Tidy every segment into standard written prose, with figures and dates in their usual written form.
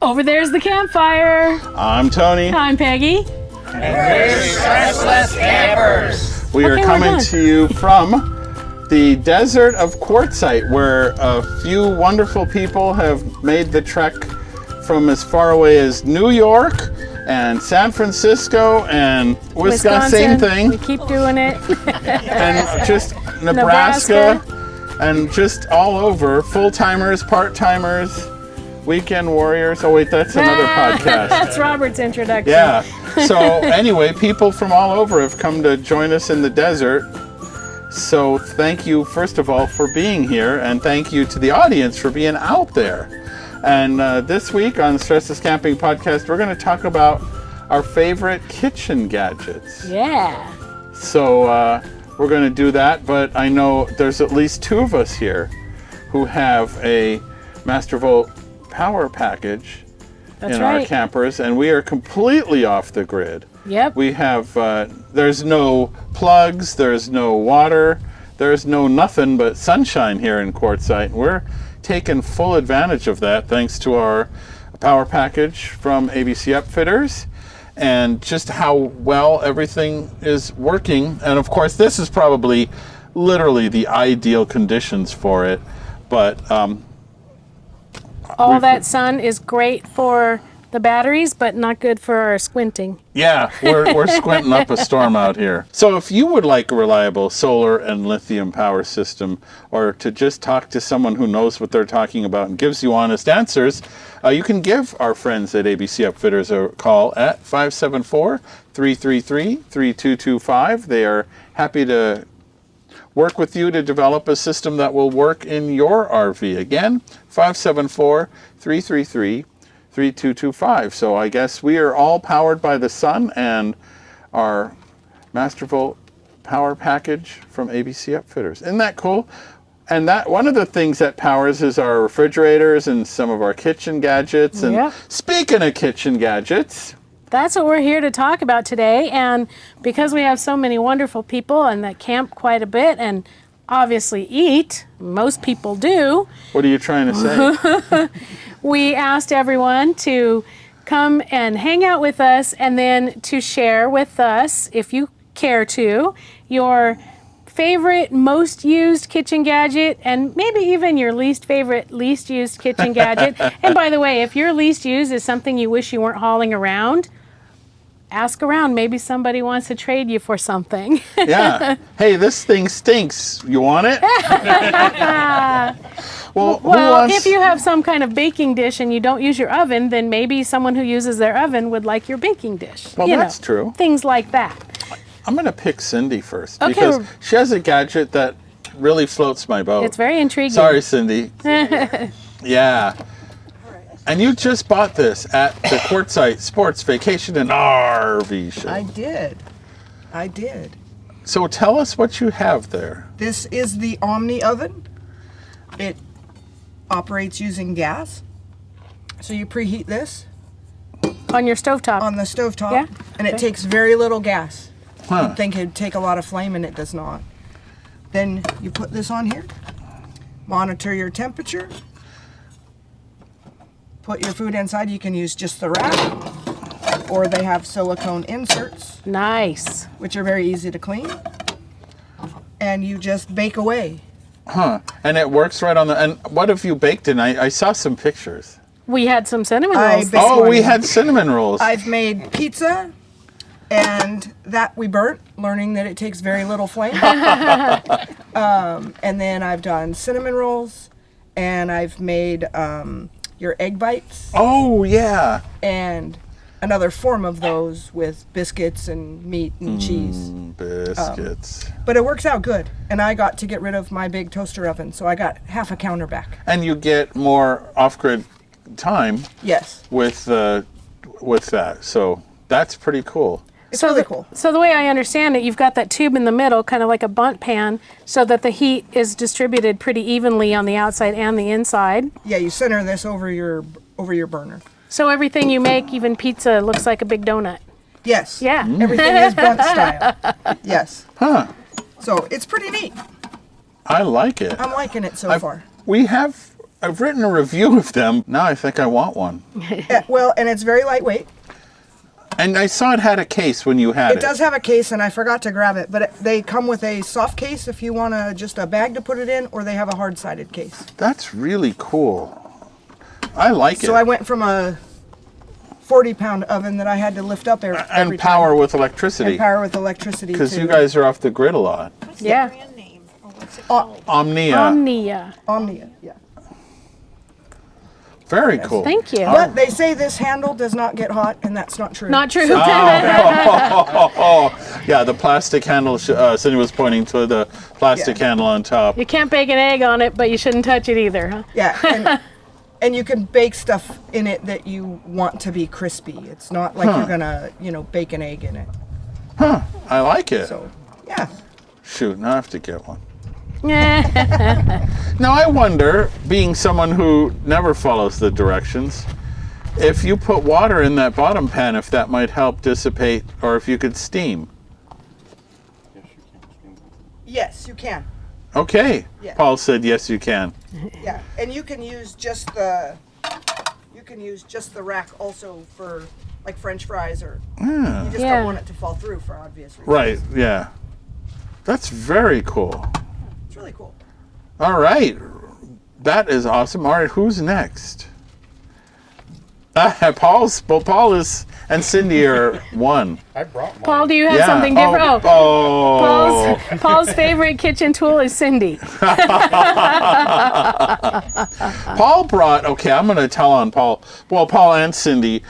Over there's the campfire. I'm Tony. I'm Peggy. And we're StressLess Campers. We are coming to you from the desert of Quartzsite, where a few wonderful people have made the trek from as far away as New York and San Francisco and Wisconsin. Same thing. We keep doing it. And just Nebraska and just all over. Full-timers, part-timers, weekend warriors. Oh wait, that's another podcast. That's Robert's introduction. Yeah. So anyway, people from all over have come to join us in the desert. So thank you, first of all, for being here, and thank you to the audience for being out there. And this week on StressLess Camping Podcast, we're going to talk about our favorite kitchen gadgets. Yeah. So we're going to do that, but I know there's at least two of us here who have a Mastervolt power package in our campers, and we are completely off the grid. Yep. We have, there's no plugs, there's no water, there's no nothing but sunshine here in Quartzsite. We're taking full advantage of that thanks to our power package from ABC Upfitters and just how well everything is working. And of course, this is probably literally the ideal conditions for it, but all that sun is great for the batteries, but not good for our squinting. Yeah, we're squinting up a storm out here. So if you would like a reliable solar and lithium power system, or to just talk to someone who knows what they're talking about and gives you honest answers, you can give our friends at ABC Upfitters a call at 574-333-3225. They are happy to work with you to develop a system that will work in your RV. Again, 574-333-3225. So I guess we are all powered by the sun and our Mastervolt power package from ABC Upfitters. Isn't that cool? And that one of the things that powers is our refrigerators and some of our kitchen gadgets. And speaking of kitchen gadgets, that's what we're here to talk about today. And because we have so many wonderful people and that camp quite a bit and obviously eat, most people do. What are you trying to say? We asked everyone to come and hang out with us and then to share with us, if you care to, your favorite most used kitchen gadget and maybe even your least favorite least used kitchen gadget. And by the way, if your least used is something you wish you weren't hauling around, ask around. Maybe somebody wants to trade you for something. Yeah. Hey, this thing stinks. You want it? Well, if you have some kind of baking dish and you don't use your oven, then maybe someone who uses their oven would like your baking dish. Well, that's true. Things like that. I'm going to pick Cindy first because she has a gadget that really floats my boat. It's very intriguing. Sorry, Cindy. Yeah. And you just bought this at the Quartzsite Sports Vacation and RV Show. I did. So tell us what you have there. This is the Omni Oven. It operates using gas. So you preheat this. On your stovetop? On the stovetop. Yeah. And it takes very little gas. Huh. You'd think it'd take a lot of flame, and it does not. Then you put this on here. Monitor your temperature. Put your food inside. You can use just the rack, or they have silicone inserts. Nice. Which are very easy to clean. And you just bake away. Huh. And it works right on the... And what have you baked in? I saw some pictures. We had some cinnamon rolls. We had cinnamon rolls. I've made pizza, and that we burnt, learning that it takes very little flame. And then I've done cinnamon rolls, and I've made... your egg bites. Oh, yeah. And another form of those with biscuits and meat and cheese. Biscuits. But it works out good. And I got to get rid of my big toaster oven, so I got half a counter back. And you get more off-grid time. Yes. With that. So that's pretty cool. It's really cool. So the way I understand it, you've got that tube in the middle, kind of like a bundt pan, so that the heat is distributed pretty evenly on the outside and the inside. Yeah, you center this over your burner. So everything you make, even pizza, looks like a big donut. Yes. Yeah. Everything is bundt style. Yes. Huh. So it's pretty neat. I like it. I'm liking it so far. We have I've written a review of them. Now I think I want one. Well, and it's very lightweight. And I saw it had a case when you had it. It does have a case, and I forgot to grab it, but they come with a soft case if you want just a bag to put it in, or they have a hard-sided case. That's really cool. I like it. So I went from a 40-pound oven that I had to lift up every and power time. with electricity. And power with electricity, Because you guys are off the grid a lot. What's Yeah. the brand name? Or what's it called? Omnia. Omnia. Omnia, yeah. Very cool. Thank you. But they say this handle does not get hot, and that's not true. Not true. Yeah, the plastic handle, Cindy was pointing to the plastic handle on top. You can't bake an egg on it, but you shouldn't touch it either, huh? Yeah, and you can bake stuff in it that you want to be crispy. It's not like you're gonna, bake an egg in it. I like it. So, yeah. Shoot, now I have to get one. Now I wonder, being someone who never follows the directions, if you put water in that bottom pan, if that might help dissipate, or if you could steam. Yes, you can. Okay, Yeah. Paul said yes you can. Yeah, and you can use just the rack also for like French fries, or you just Yeah. don't want it to fall through for obvious reasons. Right, yeah. That's very cool. It's really cool. All right, that is awesome. All right, who's next? Paul is, and Cindy are one. I brought mine. Paul, do you have something different? Oh. Paul's favorite kitchen tool is Cindy. Paul brought, okay, I'm going to tell on Paul. Well, Paul and Cindy,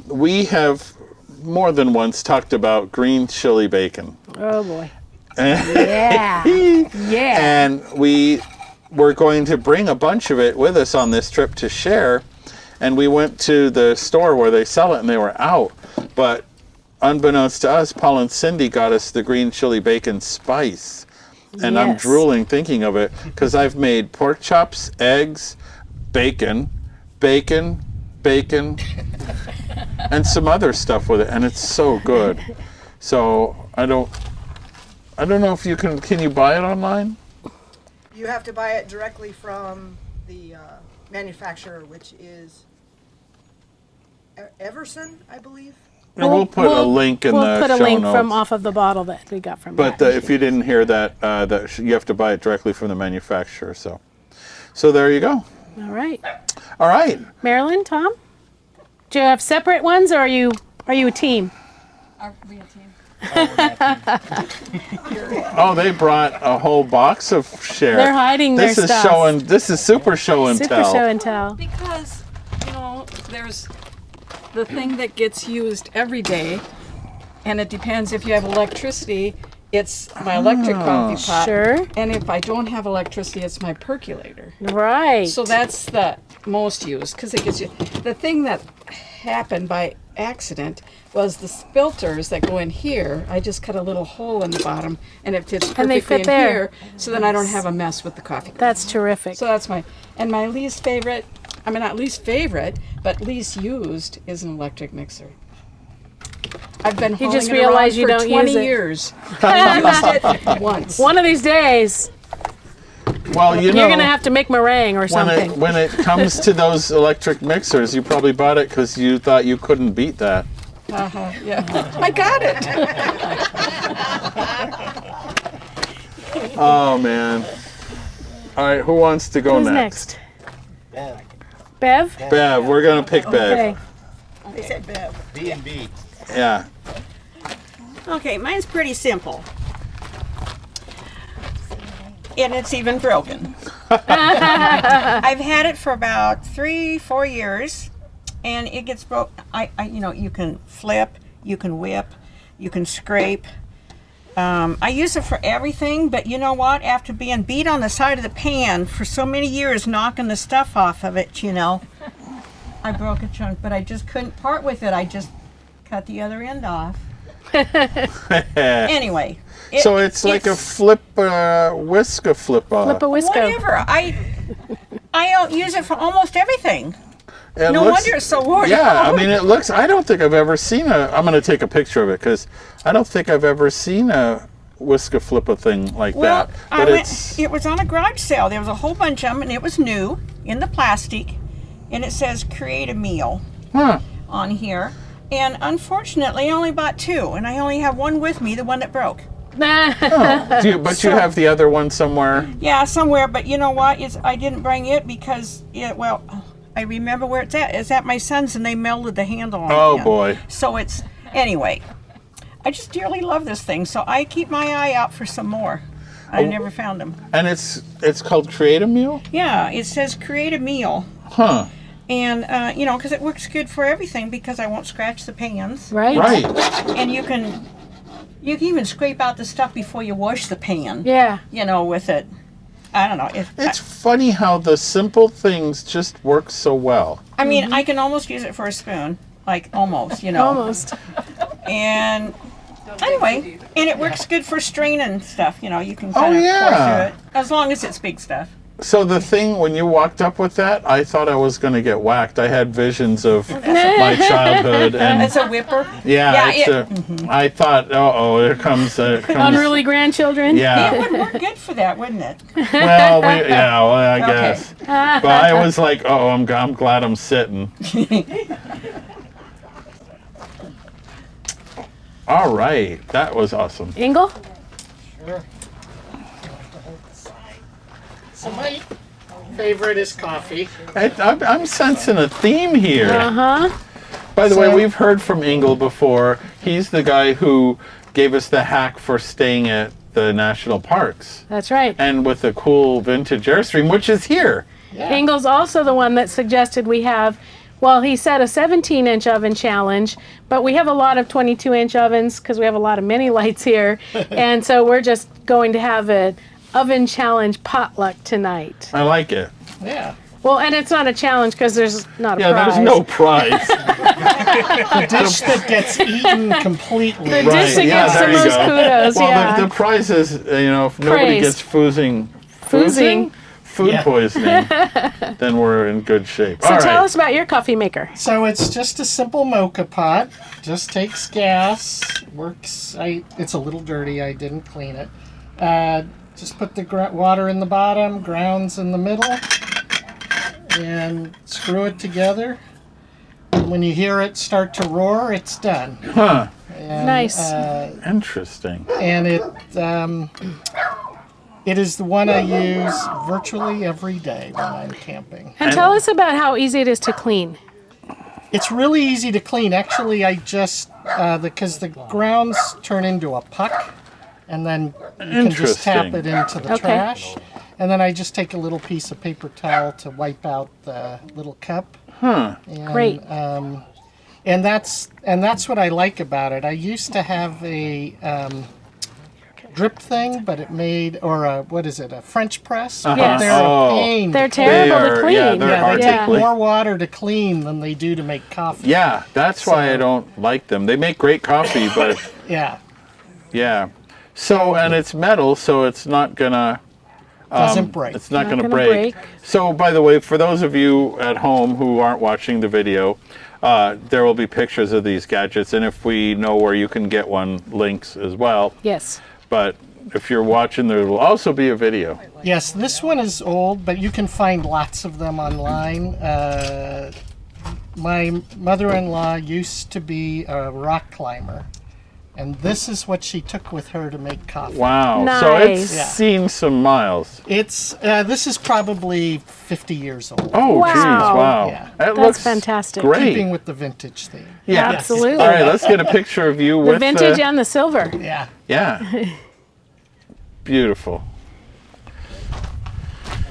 we have more than once talked about green chili bacon. Oh boy. Yeah. Yeah. And we were going to bring a bunch of it with us on this trip to share. And we went to the store where they sell it, and they were out. But unbeknownst to us, Paul and Cindy got us the green chili bacon spice. And I'm Yes. drooling thinking of it, because I've made pork chops, eggs, bacon, and some other stuff with it, and it's so good. So I don't know if you can you buy it online? You have to buy it directly from the manufacturer, which is Everson, I believe. And we'll put a link in the We'll put a show link notes. from off of the bottle that we got from But that. if you didn't hear that, you have to buy it directly from the manufacturer. So there you go. All right. All right. Marilyn, Tom? Do you have separate ones, or are you a team? Are we a team? Oh, they brought a whole box of share. They're hiding their stuff. This is super show and Super tell. show and tell. Because, there's the thing that gets used every day, and it depends if you have electricity, it's my electric coffee pot. Sure. And if I don't have electricity, it's my percolator. Right. So that's the most used, because it gets you. The thing that happened by accident was the filters that go in here. I just cut a little hole in the bottom, and it fits And they perfectly fit in there. here, so then I don't have a mess with the coffee cup. That's terrific. So that's my least favorite, not least favorite, but least used is an electric mixer. I've been hauling just it realize around you for don't 20 use it. years. I've used it once. One of these days, Well, you're going to have to make meringue or something. when it comes to those electric mixers, you probably bought it because you thought you couldn't beat that. Yeah, I got it. Oh man! All right, who wants to go Who's next? next? Bev? Bev, we're gonna pick Bev. Okay. They said Bev. B&B. Yeah. Okay, mine's pretty simple. And it's even broken. I've had it for about 3-4 years, and it gets broke. You can flip, you can whip, you can scrape. I use it for everything, but you know what? After being beat on the side of the pan for so many years, knocking the stuff off of it, I broke a chunk, but I just couldn't part with it. I just cut the other end off. Anyway. So it's like a flip, whisk a flip. Flip a Wisco. Whatever. I don't use it for almost everything. It No looks- wonder it's so worn Yeah, out. I mean, it looks. I don't think I've ever seen I'm going to take a picture of it because I don't think I've ever seen a whisk a flip a thing like Well, that. But it was on a garage sale. There was a whole bunch of them, and it was new. in the plastic, and it says create a meal Huh. on here. And unfortunately, I only bought 2, and I only have one with me, the one that broke. But you have the other one somewhere? Yeah, somewhere, but you know what? I didn't bring it because, I remember where it's at. It's at my son's, and they melted the handle on it. Oh, again. boy. So anyway, I just dearly love this thing, so I keep my eye out for some more. I never found them. And it's called Create a Meal? Yeah, it says create a meal. Huh. And, because it works good for everything because I won't scratch the pans. Right? Right. And you can even scrape out the stuff before you wash the pan. Yeah. With it. I don't know. It's funny how the simple things just work so well. I mean, I can almost use it for a spoon. Like, almost, Almost. And anyway, and it works good for straining stuff. You can kind of pour through it. As long as it's big stuff. So the thing, when you walked up with that, I thought I was going to get whacked. I had visions of my childhood. And It's a whipper. I thought, here comes... Unruly grandchildren. Yeah. It would work good for that, wouldn't it? Well, I Okay. guess. But I was like, I'm glad I'm sitting. All right. That was awesome. Engle? Sure. So my favorite is coffee. I'm sensing a theme here. Uh-huh. By the way, we've heard from Engle before. He's the guy who gave us the hack for staying at the national parks. That's right. And with a cool vintage Airstream, which is here. Yeah. Engle's also the one that suggested we have, he said a 17-inch oven challenge, but we have a lot of 22-inch ovens because we have a lot of mini lights here. And so we're just going to have an oven challenge potluck tonight. I like it. Yeah. Well, and it's not a challenge because there's not a prize. Yeah, there's no prize. The dish that gets eaten completely. The dish that gets the there you most go. kudos, Well, yeah. the prize is, if nobody Praise. gets food Yeah. poisoning, then we're in good shape. So All tell right. us about your coffee maker. So it's just a simple mocha pot. Just takes gas. Works. It's a little dirty. I didn't clean it. Just put the water in the bottom, grounds in the middle, and screw it together. And when you hear it start to roar, it's done. Huh. And, Nice. Interesting. And it is the one I use virtually every day when I'm camping. And tell us about how easy it is to clean. It's really easy to clean. Actually, I just, because the grounds turn into a puck, and then you can just tap it into the trash. And then I just take a little piece of paper towel to wipe out the little cup. Huh. And, Great. And that's what I like about it. I used to have a drip thing, but it made, or a French press? Uh-huh. Yes. They're a pain. They're terrible to clean. Yeah, they're hard They to take clean. more water to clean than they do to make coffee. Yeah, that's why I don't like them. They make great coffee, but Yeah. yeah. So, and it's metal, so it's not gonna... Doesn't break. It's not Not going to gonna break. break. So, by the way, for those of you at home who aren't watching the video, there will be pictures of these gadgets, and if we know where you can get one, links as well. Yes. But if you're watching, there will also be a video. Yes, this one is old, but you can find lots of them online. My mother-in-law used to be a rock climber, and this is what she took with her to make coffee. Wow. So it's Nice. seen some miles. It's this is probably 50 years old. Oh, Wow. geez. Wow. Yeah. That That's looks fantastic. great. Keeping with the vintage theme. Yeah. Absolutely. All right, let's get a picture of you The with vintage and the silver. Yeah. Yeah. Beautiful.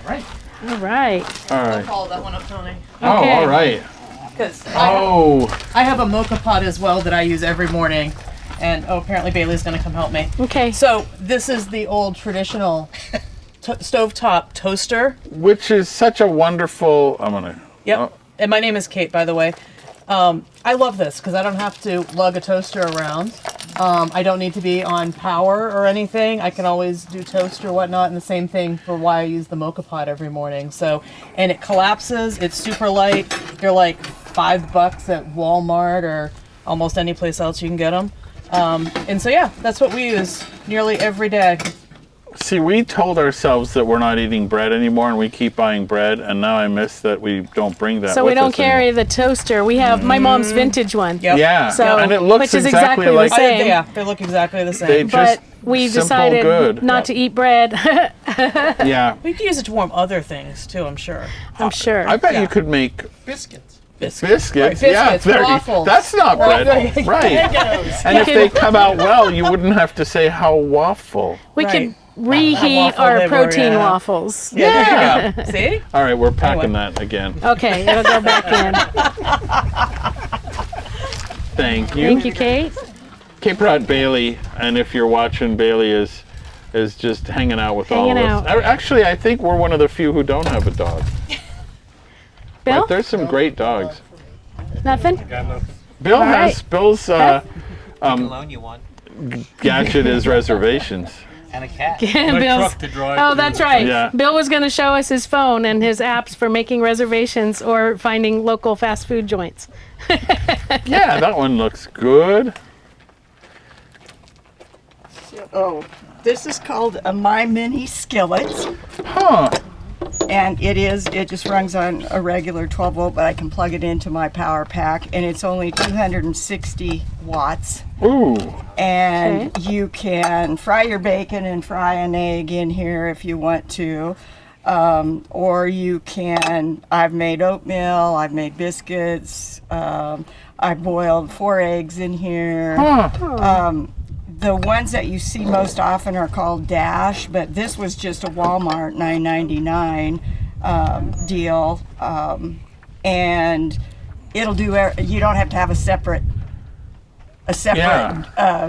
Right. All right. All right. Follow that one up, Tony. Oh, Okay. all right. Because Oh, I have a mocha pot as well that I use every morning. And apparently Bailey's going to come help me. Okay. So this is the old traditional stovetop toaster. which is such a wonderful. I'm gonna. Yep. Oh. And my name is Kate, by the way. I love this because I don't have to lug a toaster around. I don't need to be on power or anything. I can always do toast or whatnot, and the same thing for why I use the mocha pot every morning. So, and it collapses. It's super light. They're like $5 at Walmart or almost any place else you can get them. And so yeah, that's what we use nearly every day. See, we told ourselves that we're not eating bread anymore, and we keep buying bread, and now I miss that we don't bring that So with we don't us carry anymore. the toaster. We have my mom's vintage one. Yep. Yeah, So, and it looks which is exactly exactly the like same. Yeah, they look exactly the same. They just But we simple, decided good. not to eat bread. Yeah, We could use it to warm other things too, I'm sure. I'm sure. I bet you could make Biscuits. biscuits. Right, Yeah, biscuits, there- waffles. that's not bread, Waffles. right? And if they come out well, you wouldn't have to say how waffle. We Right. could reheat waffle our they were, protein yeah. waffles. Yeah, there you go. See? All right, we're packing Anyway. that again. Okay, it'll go back in. Thank you. Thank you, Kate. Kate brought Bailey, and if you're watching, Bailey is just hanging out with all Hanging of us. out. Actually, I think we're one of the few who don't have a dog. Bill? Right, there's some great dogs. Nothing? Bill All has right. Bill's loan you one. gadget is reservations. And a cat. Bill's. Oh, that's right. Yeah. Bill was going to show us his phone and his apps for making reservations or finding local fast food joints. Yeah, that one looks good. Oh, this is called a My Mini Skillet. Huh. And it just runs on a regular 12 volt, but I can plug it into my power pack, and it's only 260 watts. Ooh. And you can fry your bacon and fry an egg in here if you want to. Or you can, I've made oatmeal, I've made biscuits, I boiled 4 eggs in here. Huh. The ones that you see most often are called Dash, but this was just a Walmart $9.99 deal, and it'll do. You don't have to have a separate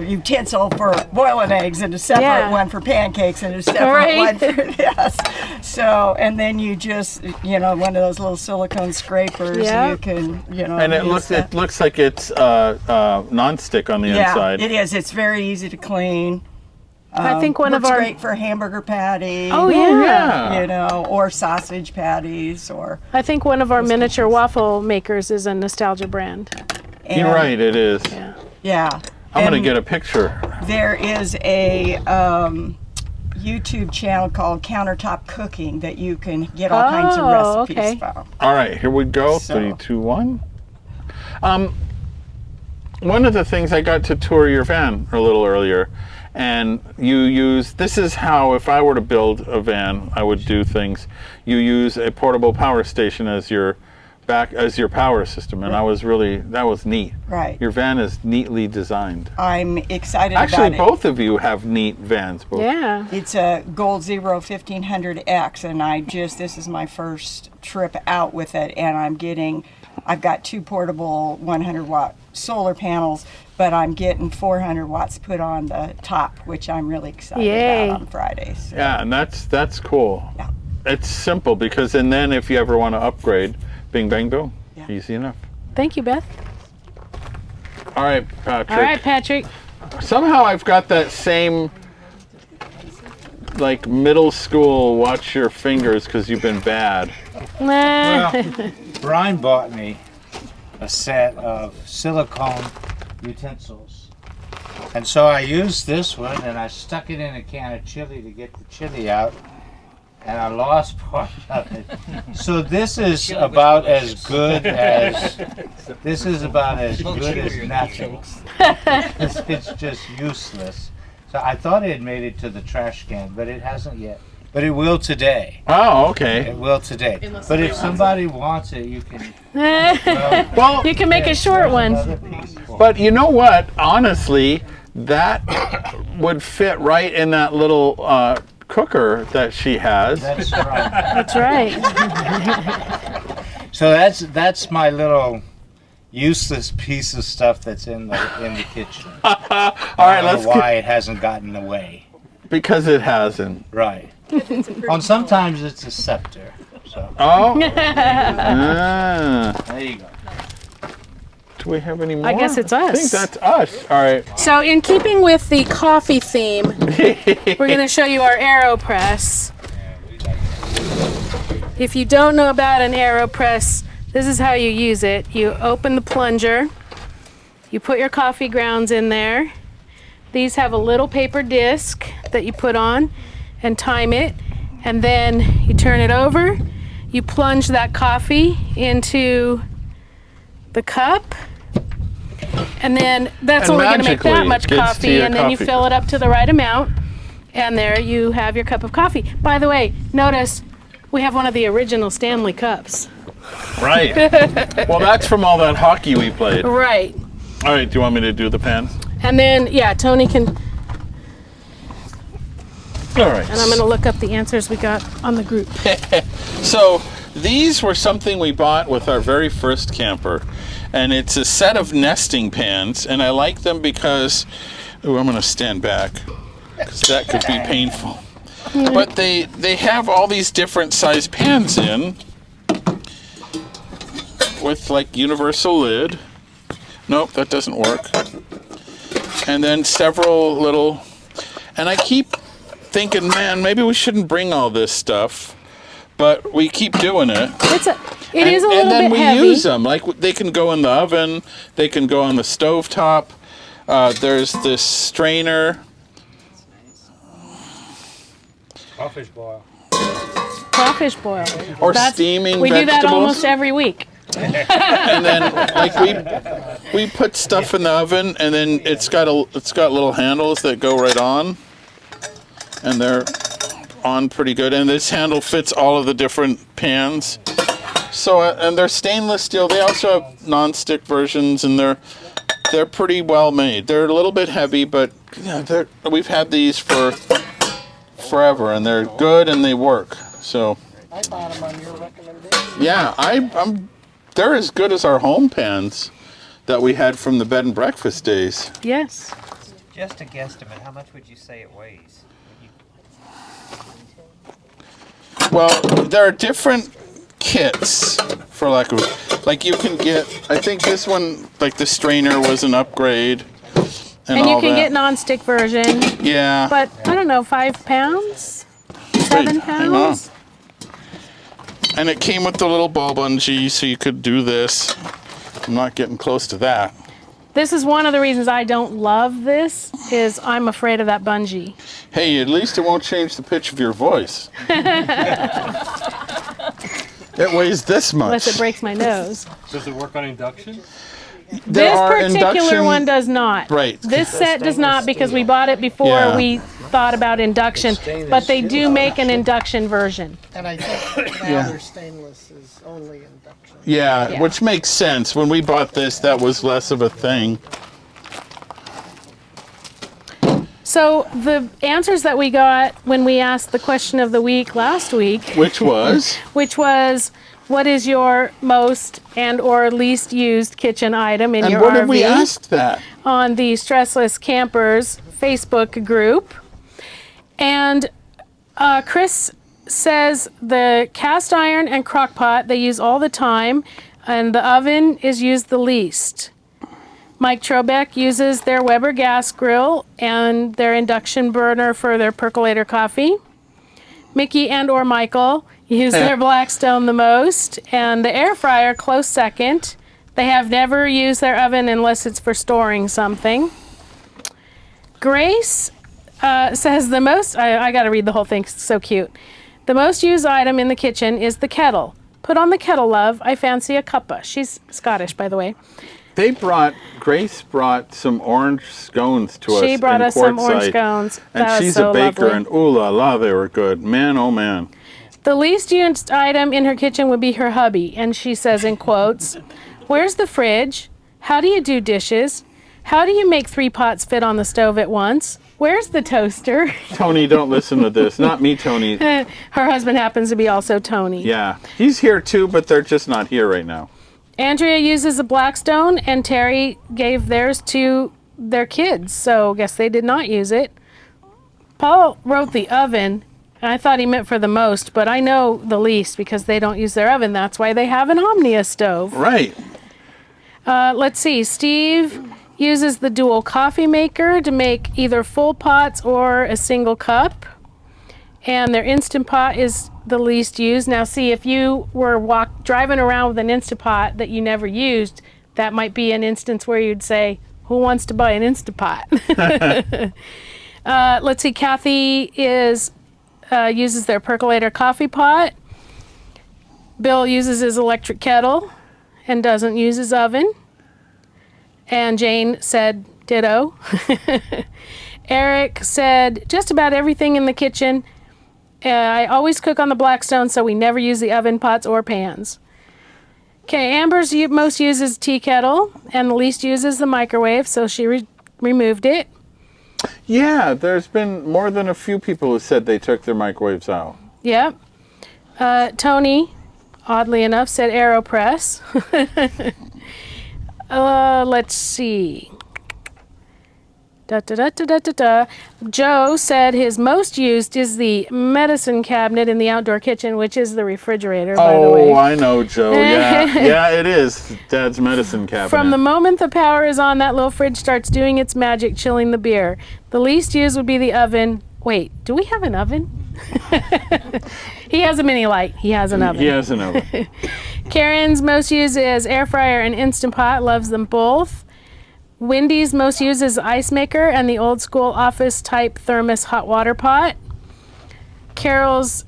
utensil for boiling eggs and a separate Yeah. one for pancakes and a separate Right. one for yes. So and then you just one of those little silicone scrapers. Yeah. You can And it use that. looks like it's non-stick on the inside. It is. It's very easy to clean. I think one of Works our. great for hamburger patty. Oh, yeah. Yeah. Or sausage patties, or. I think one of our miniature waffle makers is a nostalgia brand. You're right, it is. Yeah. Yeah. I'm gonna And get a picture. There is a YouTube channel called Countertop Cooking that you can get all kinds of Oh, recipes okay. from. All right, here we go. So- 3, 2, 1. One of the things I got to tour your van a little earlier, and you use, this is how, if I were to build a van, I would do things. You use a portable power station as your power system, and that was neat. Right. Your van is neatly designed. I'm excited Actually, about it. both of you have neat vans. Both. Yeah. It's a Gold Zero 1500X, and this is my first trip out with it, and I've got 2 portable 100-watt solar panels, but I'm getting 400 watts put on the top, which I'm really excited Yay. about on Fridays. So, Yeah, and that's cool. Yeah. It's simple because, and then if you ever want to upgrade, bing, bang, boom, Yeah. easy enough. Thank you, Beth. All right, Patrick. All right, Patrick. Somehow I've got that same, like, middle school, watch your fingers because you've been bad. Well, Brian bought me a set of silicone utensils. And so I used this one and I stuck it in a can of chili to get the chili out. And I lost part of it. So this is about as good as nothing. It's just useless. So I thought it had made it to the trash can, but it hasn't yet. But it will today. Oh, okay. It will today. But if somebody wants it, you can. Well, You can make a short one. Another piece for but you know what? Honestly, that would fit right in that little cooker that she has. That's right. That's right. So that's my little useless piece of stuff that's in the kitchen. All right, I don't let's know why it hasn't gotten away. because it hasn't. Right. And sometimes it's a scepter. So Oh. Ah. there you go. Do we have any more? I guess it's I us. think that's us. All right. So, in keeping with the coffee theme, we're going to show you our AeroPress. If you don't know about an AeroPress, this is how you use it. You open the plunger, you put your coffee grounds in there. These have a little paper disc that you put on, and time it. And then you turn it over. You plunge that coffee into the cup. And then that's And only going to make that magically much it gets to coffee. your And then you coffee fill cup. it up to the right amount. And there you have your cup of coffee. By the way, notice we have one of the original Stanley cups. Right. Well, that's from all that hockey we played. Right. All right, do you want me to do the pans? And then, yeah, Tony can, and All right. I'm going to look up the answers we got on the group. So these were something we bought with our very first camper, and it's a set of nesting pans, and I like them because, ooh, I'm going to stand back because that could be painful. But they have all these different size pans in with like universal lid. Nope, that doesn't work. And then several little, and I keep thinking, man, maybe we shouldn't bring all this stuff, but we keep doing it. It is a little and then bit we heavy. use them. Like they can go in the oven, they can go on the stovetop. There's this strainer. Crawfish boil. Crawfish boil. Or steaming We do that vegetables. almost every week. And then like we put stuff in the oven, and then it's got little handles that go right on, and they're on pretty good. And this handle fits all of the different pans. So and they're stainless steel. They also have non-stick versions, and they're pretty well made. They're a little bit heavy, but yeah, we've had these for forever, and they're good and they work. So I bought them on your recommendation. yeah, they're as good as our home pans that we had from the bed and breakfast days. Yes. Just a guesstimate, how much would you say it weighs? Well, there are different kits for like you can get, I think this one, like the strainer was an upgrade and And you all can that. get non-stick version, Yeah. but I don't know, 5 pounds? Wait, 7 hang on. pounds? And it came with the little ball bungee, so you could do this. I'm not getting close to that. This is one of the reasons I don't love this, is I'm afraid of that bungee. Hey, at least it won't change the pitch of your voice. It weighs this much. Unless it breaks my nose. Does it work on induction? There This are particular induction- one does not. Right. This set does not, because we bought it before Yeah. we thought about induction. But they do make an induction version. And I think now their stainless is only induction. Yeah, Yeah. which makes sense. When we bought this, that was less of a thing. So the answers that we got when we asked the question of the week last week, Which was? which was, what is your most and or least used kitchen item in And your what RV? did we ask that? On the StressLess Campers Facebook group. And Chris says the cast iron and crock pot they use all the time, and the oven is used the least. Mike Trobeck uses their Weber gas grill and their induction burner for their percolator coffee. Mickey and or Michael use their Blackstone the most, and the air fryer close second. They have never used their oven unless it's for storing something. Grace says the most, I got to read the whole thing, it's so cute. The most used item in the kitchen is the kettle. Put on the kettle, love. I fancy a cuppa. She's Scottish, by the way. Grace brought some orange scones to us. She brought in us some Quartzsite. orange scones. And That was she's so a baker, lovely. and ooh la la, they were good. Man, oh man. The least used item in her kitchen would be her hubby, and she says in quotes, "Where's the fridge? How do you do dishes? How do you make 3 pots fit on the stove at once? Where's the toaster?" Tony, don't listen to this. Not me, Tony. Her husband happens to be also Tony. Yeah, he's here too, but they're just not here right now. Andrea uses a Blackstone, and Terry gave theirs to their kids, so guess they did not use it. Paul wrote the oven, and I thought he meant for the most, but I know the least because they don't use their oven. That's why they have an Omnia stove. Right. Let's see. Steve uses the dual coffee maker to make either full pots or a single cup. And their Instant Pot is the least used. Now see, if you were driving around with an Instant Pot that you never used, that might be an instance where you'd say, who wants to buy an Instant Pot? Let's see, Kathy is uses their percolator coffee pot. Bill uses his electric kettle and doesn't use his oven. And Jane said ditto. Eric said just about everything in the kitchen. I always cook on the Blackstone, so we never use the oven, pots, or pans. Okay, Amber's most uses tea kettle, and the least uses the microwave, so she removed it. Yeah, there's been more than a few people who said they took their microwaves out. Yep. Tony, oddly enough, said AeroPress. Let's see. Joe said his most used is the medicine cabinet in the outdoor kitchen, which is the refrigerator, by the way. Oh, I know, Joe. Yeah, yeah, it is. Dad's medicine cabinet. From the moment the power is on, that little fridge starts doing its magic, chilling the beer. The least used would be the oven. Wait, do we have an oven? He has a mini light. He has an oven. He has an oven. Karen's most used is air fryer and Instant Pot. Loves them both. Wendy's most used is ice maker and the old school office type thermos hot water pot. Carol's,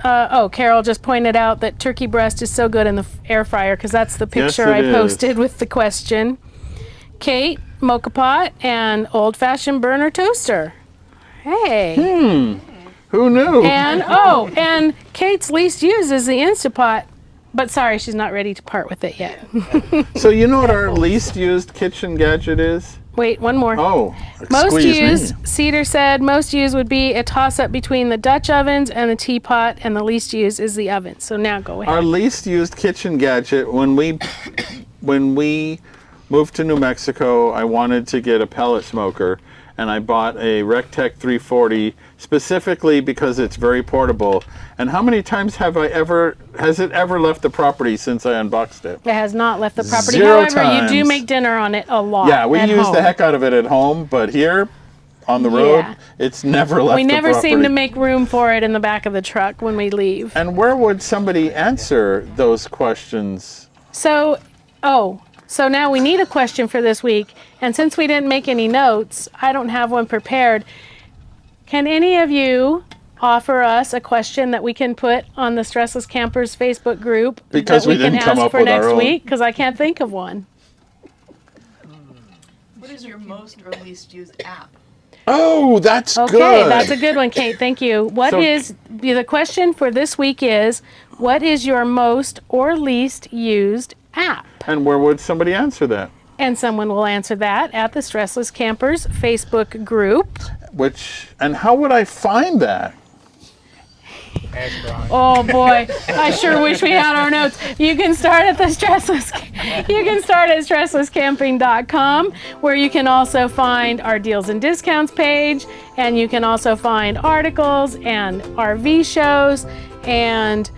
Carol just pointed out that turkey breast is so good in the air fryer because that's the picture I posted with the question. Kate, mocha pot and old fashioned burner toaster. Hey. Who knew? And Kate's least used is the Instant Pot. But sorry, she's not ready to part with it yet. So you know what our least used kitchen gadget is? Wait, one more. Oh, most excuse used, me. Cedar said, most used would be a toss-up between the Dutch ovens and the teapot, and the least used is the oven. So now go ahead. Our least used kitchen gadget, when we moved to New Mexico, I wanted to get a pellet smoker, and I bought a Rectech 340 specifically because it's very portable. And how many times has it ever left the property since I unboxed it? It has not left the property. 0 However, times. you do make dinner on it a lot. Yeah, we at use home. the heck out of it at home, but here on the road, it's never left We the never property. seem to make room for it in the back of the truck when we leave. And where would somebody answer those questions? So now we need a question for this week. And since we didn't make any notes, I don't have one prepared. Can any of you offer us a question that we can put on the StressLess Campers Facebook group Because that we can didn't come ask up for with our next own. week? Because I can't think of one. What is your most or least used app? Oh, that's Okay, good. that's a good one, Kate. Thank you. The question for this week is, what is your most or least used app? And where would somebody answer that? And someone will answer that at the StressLess Campers Facebook group. And how would I find that? Oh boy, I sure wish we had our notes. You can start at StressLessCamping.com, where you can also find our deals and discounts page, and you can also find articles and RV shows and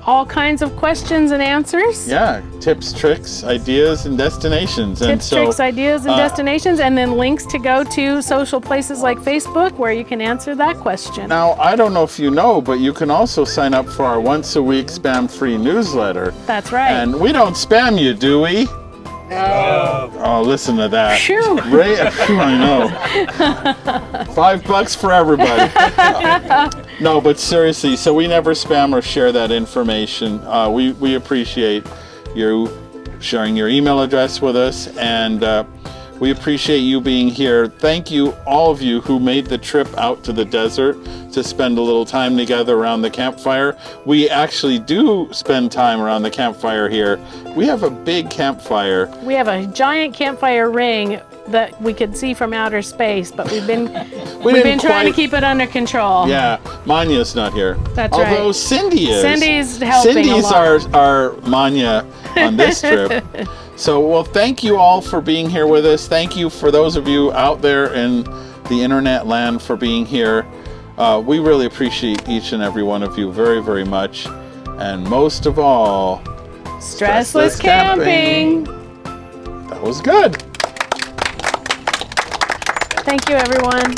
all kinds of questions and answers. Yeah, tips, tricks, ideas, and destinations. Tricks, ideas, and destinations, and then links to go to social places like Facebook where you can answer that question. Now, I don't know if you know, but you can also sign up for our once-a-week spam-free newsletter. That's right. And we don't spam you, do we? No. Oh, listen to that. Phew. I know. $5 for everybody. No, but seriously, so we never spam or share that information. We appreciate you sharing your email address with us, and we appreciate you being here. Thank you, all of you who made the trip out to the desert to spend a little time together around the campfire. We actually do spend time around the campfire here. We have a big campfire. We have a giant campfire ring that we could see from outer space, but we've been trying to keep it under control. Yeah, Manya's not here. That's right. Although Cindy is. Cindy's helping Cindy's a lot. our Manya on this trip. So, well, thank you all for being here with us. Thank you for those of you out there in the internet land for being here. We really appreciate each and every one of you very, very much. And most of all, StressLess Camping. That was good. Thank you, everyone.